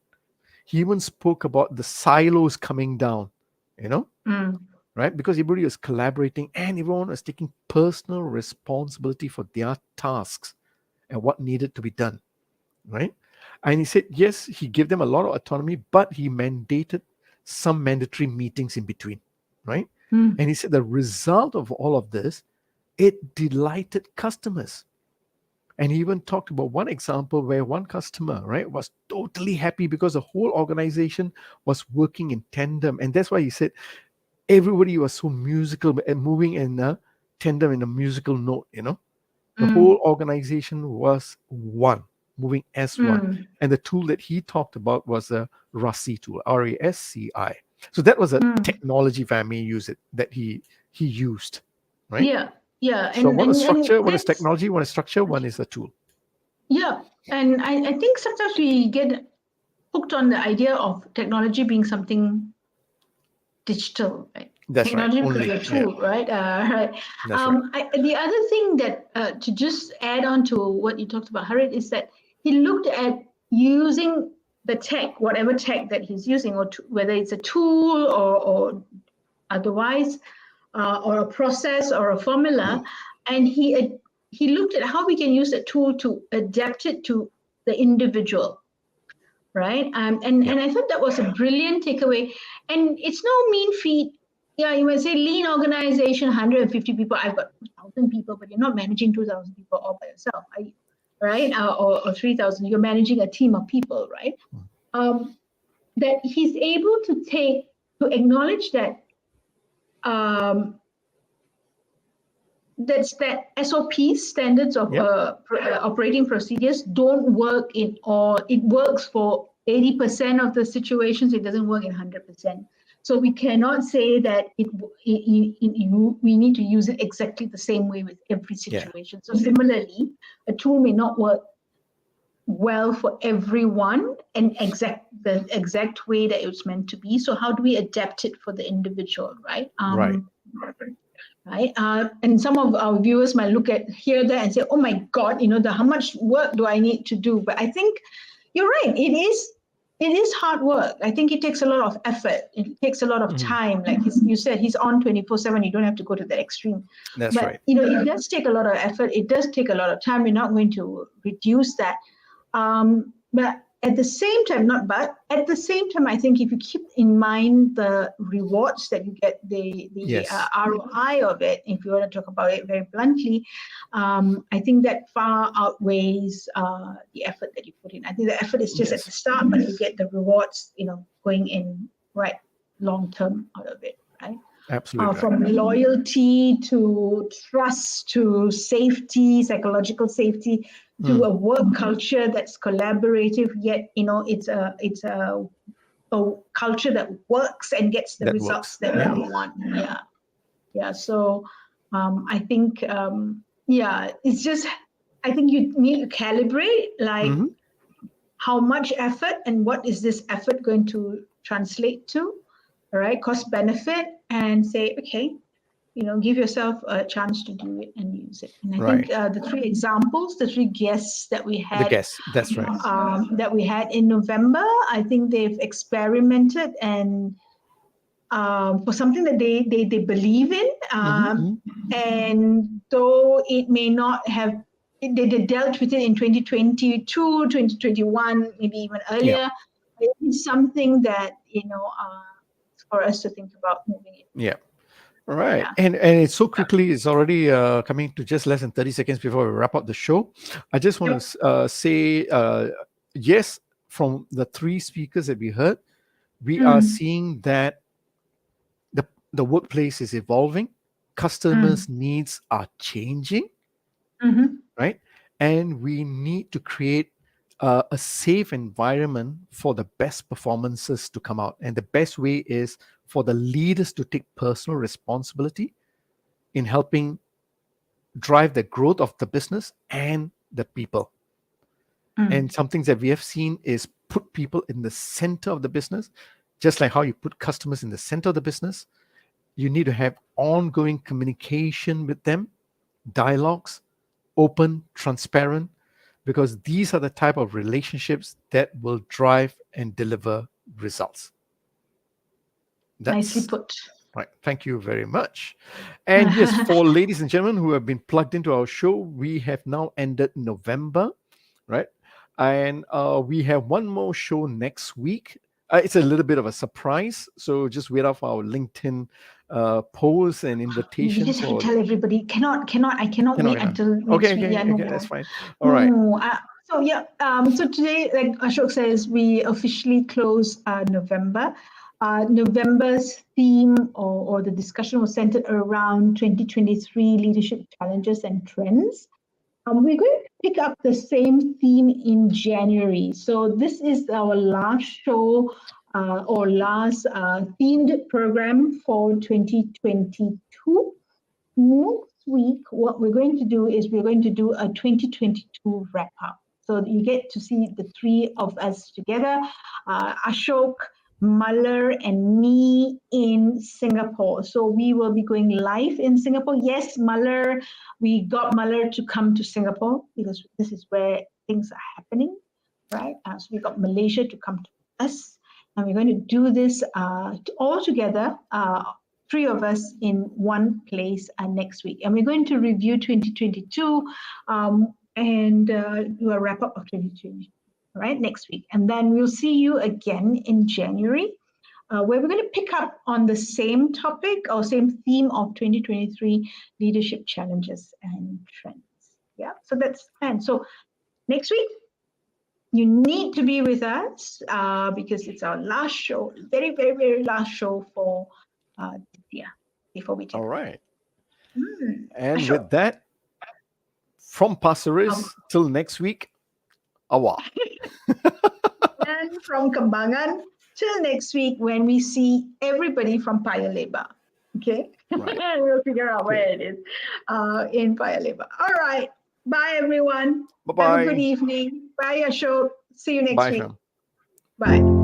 He even spoke about the silos coming down, you know, mm, right? Because everybody was collaborating and everyone was taking personal responsibility for their tasks and what needed to be done, right? And he said, yes, he gave them a lot of autonomy, but he mandated some mandatory meetings in between, right? mm, And he said the result of all of this, it delighted customers. And he even talked about one example where one customer, right, was totally happy because the whole organization was working in tandem. And that's why he said everybody was so musical and moving in a tandem in a musical note, The whole Mm, organization was one, moving as one. mm, And the tool that he talked about was a RASI tool, RASCI. So that was a mm. technology, if I may use it, that he used, right? Yeah, yeah, So one is and structure, one is that's technology, one is structure, one is a tool. yeah, and I think sometimes we get hooked on the idea of technology being something digital, right? That's right. Technology could be Only. a Yeah, tool, right? Right. that's right. The other thing that to just add on to what you talked about, Harit, is that he looked at using the tech, whatever tech that he's using, or whether it's a tool or otherwise, or a process or a formula, and he looked at how we can use that tool to adapt it to the individual, right? Yeah. And I thought that was a brilliant takeaway. And it's no mean feat. Yeah, you might say lean organization, 150 people. I've got 2,000 people, but you're not managing 2,000 people all by yourself, right? Or 3,000. You're managing a team of people, right? Um, that he's able to acknowledge that um, that SOPs, standards of Yep. operating procedures, don't work in all. It works for 80% of the situations. It doesn't work in 100%. So we cannot say that we need to use it exactly the same way with every Yeah. situation. So similarly, a tool may not work well for everyone and the exact way that it's meant to be. So how do we adapt it for the individual, right? Right. Right? And some of our viewers might hear that and say, "Oh my God, how much work do I need to do?" But I think you're right. It is hard work. I think it takes a lot of effort. It takes a lot of Mhm. time. Like you said, he's on 24/7. You don't have to go to that extreme, That's but right. it does take a lot of effort. It does take a lot of time. We're not going to reduce that. But at the same time, not but at the same time, I think if you keep in mind the rewards that you get, the Yes. ROI of it, if you want to talk about it very bluntly, I think that far outweighs the effort that you put in. I think the effort is just at Yes. the start, but you get the rewards, going in right long term out of it, right? Absolutely right. From loyalty to trust to safety, psychological safety, to Mm. a work culture that's collaborative. Yet, it's a culture that works and gets the That results works. that Yeah. we want. Yeah, yeah. So, I think, yeah, it's just I think you need to calibrate like Hmm. how much effort and what is this effort going to translate to, all right, cost benefit, and say, okay, give yourself a chance to do it and use it. And I Right. think the three guests The guess. That's right. that we had in November, I think they've experimented and for something that they believe in, Hmm. and though it may not have. They dealt with it in 2022, 2021, maybe even Yeah. earlier. It's something that, for us to think about moving it. Yeah. All right. Yeah. And it's so quickly, it's already coming to just less than 30 seconds before we wrap up the show. I just want Yep. to say yes, from the three speakers that we heard, we are Mm, seeing that the workplace is evolving, mm, customers' needs are changing, mm-hmm, right? And we need to create a safe environment for the best performances to come out. And the best way is for the leaders to take personal responsibility in helping drive the growth of the business and the people. mm. And some things that we have seen is put people in the center of the business, just like how you put customers in the center of the business. You need to have ongoing communication with them, dialogues, open, transparent, because these are the type of relationships that will drive and deliver results. Nicely That's put. right. Thank you very much. And yes, for ladies and gentlemen who have been plugged into our show, we have now ended November, right? And we have one more show next week. It's a little bit of a surprise, so just wait out for our LinkedIn pose an We invitation just have to for? tell everybody. I cannot Cannot, wait cannot. until Okay, next week. okay, Yeah, no okay. That's more. fine. All No right. more. So yeah. So today, like Ashok says, we officially close November. November's theme or the discussion was centered around 2023 leadership challenges and trends. We're going to pick up the same theme in January. So this is our last show or last themed program for 2022. Next week, what we're going to do is we're going to do a 2022 wrap up. So you get to see the three of us together, Ashok, Muller, and me in Singapore. So we will be going live in Singapore. Yes, Muller, we got Muller to come to Singapore because this is where things are happening, right? So we got Malaysia to come to us, and we're going to do this all together. Three of us in one place next week. And we're going to review 2022 and do a wrap up of 2020, right, next week. And then we'll see you again in January, where we're going to pick up on the same topic or same theme of 2023 leadership challenges and trends. Yeah, so that's the plan. So next week, you need to be with us because it's our last show, very, very, very last show for this year before we take All off. right. And Sure. with that, from Pasir Um, Ris till next week, awa. and from Kembangan till next week when we see everybody from Paya Lebar. Okay? Right. We'll figure out Okay. where it is in Paya Lebar. All right. Bye, everyone. Bye Have a good bye. evening. Bye, Ashok. See you next Bye, week. Sham. Bye.